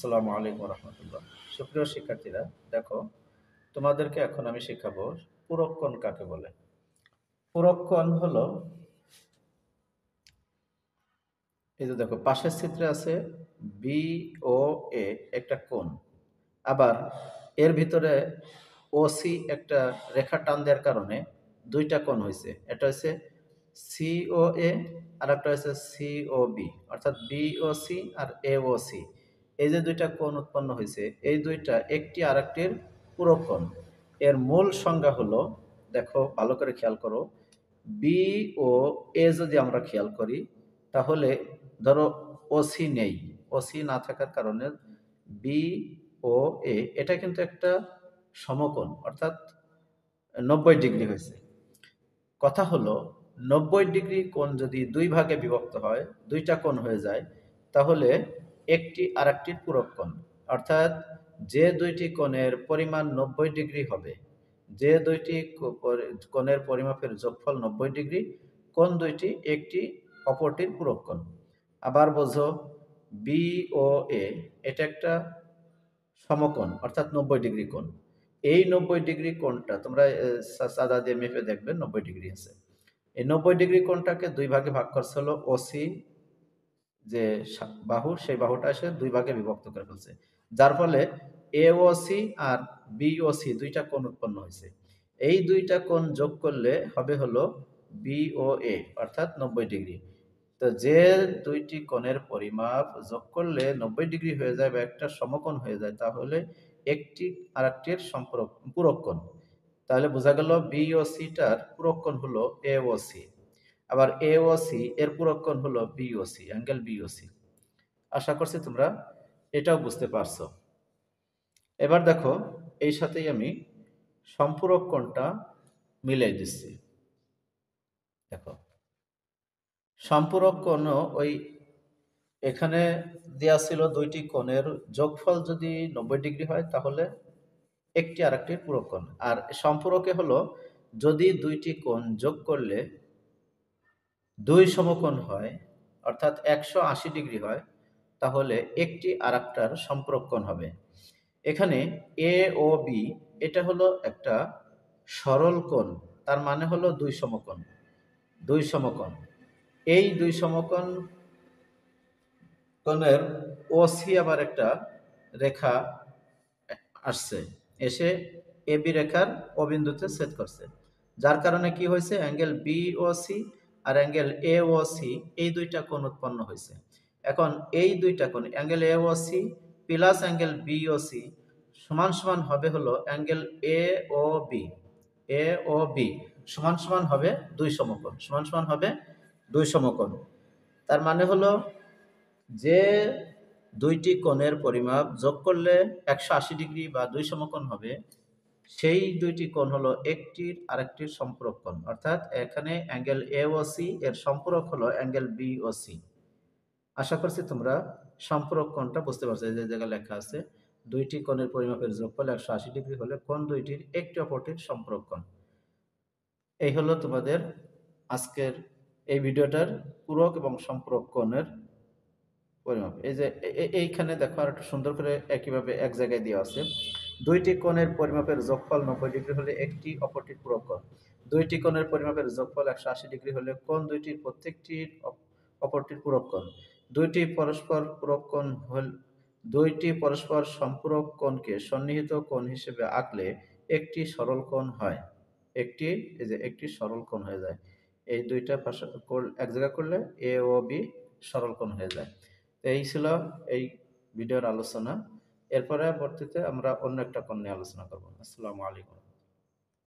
আসসালামু আলাইকুম রহমতুল্লাহ। সুপ্রিয় শিক্ষার্থীরা, দেখো, তোমাদেরকে এখন আমি শেখাবো পূরককোণ কাকে বলে। পূরককোণ হলো, এই যে দেখো পাশের চিত্রে আছে বি ও এ একটা কোণ, আবার এর ভিতরে ও সি একটা রেখা টান দেওয়ার কারণে দুইটা কোণ হয়েছে। এটা হচ্ছে সি ও এ, আর একটা হচ্ছে সি ও বি, অর্থাৎ বি ও সি আর এ ও সি। এই যে দুইটা কোণ উৎপন্ন হয়েছে, এই দুইটা একটি আরেকটির পূরক কোণ। এর মূল সংজ্ঞা হলো, দেখো ভালো করে খেয়াল করো, বি ও এ যদি আমরা খেয়াল করি, তাহলে ধরো ওসি নেই, ওসি না থাকার কারণে বি ও এ এটা কিন্তু একটা সমকোণ, অর্থাৎ 90 ডিগ্রি হয়েছে। কথা হলো, 90 ডিগ্রি কোণ যদি দুই ভাগে বিভক্ত হয়, দুইটা কোণ হয়ে যায়, তাহলে একটি আরেকটির পূরক কোণ। অর্থাৎ যে দুইটি কোণের পরিমাণ 90 ডিগ্রি হবে, যে দুইটি কোণের পরিমাপের যোগফল 90 ডিগ্রি, কোণ দুইটি একটি অপরটির পূরক কোণ। আবার বোঝো, বি ও এ এটা একটা সমকোণ, অর্থাৎ 90 ডিগ্রি কোণ। এই 90 ডিগ্রি কোণটা তোমরা সাদা দিয়ে মেপে দেখবে 90 ডিগ্রি আছে। এই 90 ডিগ্রি কোণটাকে দুই ভাগে ভাগ করছে হলো ওসি, যে বাহু, সেই বাহুটা এসে দুই ভাগে বিভক্ত করে ফেলছে, যার ফলে এওসি আর বিওসি দুইটা কোণ উৎপন্ন হয়েছে। এই দুইটা কোণ যোগ করলে হবে হলো বিওএ, অর্থাৎ 90 ডিগ্রি। তো যে দুইটি কোণের পরিমাপ যোগ করলে 90 ডিগ্রি হয়ে যায় বা একটা সমকোণ হয়ে যায়, তাহলে একটি আরেকটির সম্পর্ক পূরক কোণ। তাহলে বোঝা গেল বিওসিটার পূরক কোণ হলো এওসি, আবার এওসি এর পূরক কোণ হলো বিওসি, অ্যাঙ্গেল বিওসি। আশা করছি তোমরা এটাও বুঝতে পারছো। এবার দেখো, এই সাথেই আমি সম্পূরক কোণটা মিলাই দিচ্ছি। দেখো, সম্পূরক কোণও ওই এখানে দেয়া ছিল দুইটি কোণের যোগফল যদি 90 ডিগ্রি হয়, তাহলে একটি আরেকটির পূরক কোণ। আর সম্পূরকে হলো, যদি দুইটি কোণ যোগ করলে দুই সমকোণ হয়, অর্থাৎ 180 ডিগ্রি হয়, তাহলে একটি আরেকটার সম্পূরক কোণ হবে। এখানে এ ও বি এটা হলো একটা সরল কোণ, তার মানে হলো দুই সমকোণ। দুই সমকোণ, এই দুই সমকোণ কোণের ওসি আবার একটা রেখা আসছে, এসে এ বি রেখার ও বিন্দুতে ছেদ করছে, যার কারণে কি হয়েছে, অ্যাঙ্গেল বি ও সি আর অ্যাঙ্গেল এ ও সি এই দুইটা কোণ উৎপন্ন হয়েছে। এখন এই দুইটা কোণ angle A O C plus angle B O C সমান সমান হবে হলো angle A O B. A O B সমান সমান হবে দুই সমকোণ, সমান সমান হবে দুই সমকোণ। তার মানে হলো, যে দুইটি কোণের পরিমাপ যোগ করলে 180 ডিগ্রি বা দুই সমকোণ হবে, সেই দুইটি কোণ হলো একটির আরেকটির সম্পূরক কোণ। অর্থাৎ এখানে অ্যাঙ্গেল এ ও সি এর সম্পূরক হলো অ্যাঙ্গেল বি ও সি। আশা করছি তোমরা সম্পূরক কোণটা বুঝতে পারছো। এই যে জায়গায় লেখা আছে, দুইটি কোণের পরিমাপের যোগফল 180 ডিগ্রি হলে কোণ দুইটির একটি অপরটির সম্পূরক কোণ। এই হলো তোমাদের আজকের এই ভিডিওটার পূরক এবং সম্পূরক কোণের পরিমাপ। এই যে এইখানে দেখো, আর একটু সুন্দর করে একইভাবে এক জায়গায় দেওয়া আছে, দুইটি কোণের পরিমাপের যোগফল 90 ডিগ্রি হলে একটি অপরটির পূরক কোণ। দুইটি কোণের পরিমাপের যোগফল 180 ডিগ্রি হলে কোণ দুইটির প্রত্যেকটির অপরটির পূরক কোণ। দুইটি পরস্পর পূরক কোণ হল, দুইটি পরস্পর সম্পূরক কোণকে সন্নিহিত কোণ হিসেবে আঁকলে একটি সরল কোণ হয়। একটি, এই যে একটি সরল কোণ হয়ে যায়। এই দুইটা পাশে এক জায়গা করলে এ ও বি সরল কোণ হয়ে যায়। এই ছিল এই ভিডিওর আলোচনা। এরপরে পরবর্তীতে আমরা অন্য একটা কোণ নিয়ে আলোচনা করব। আসসালামু আলাইকুম।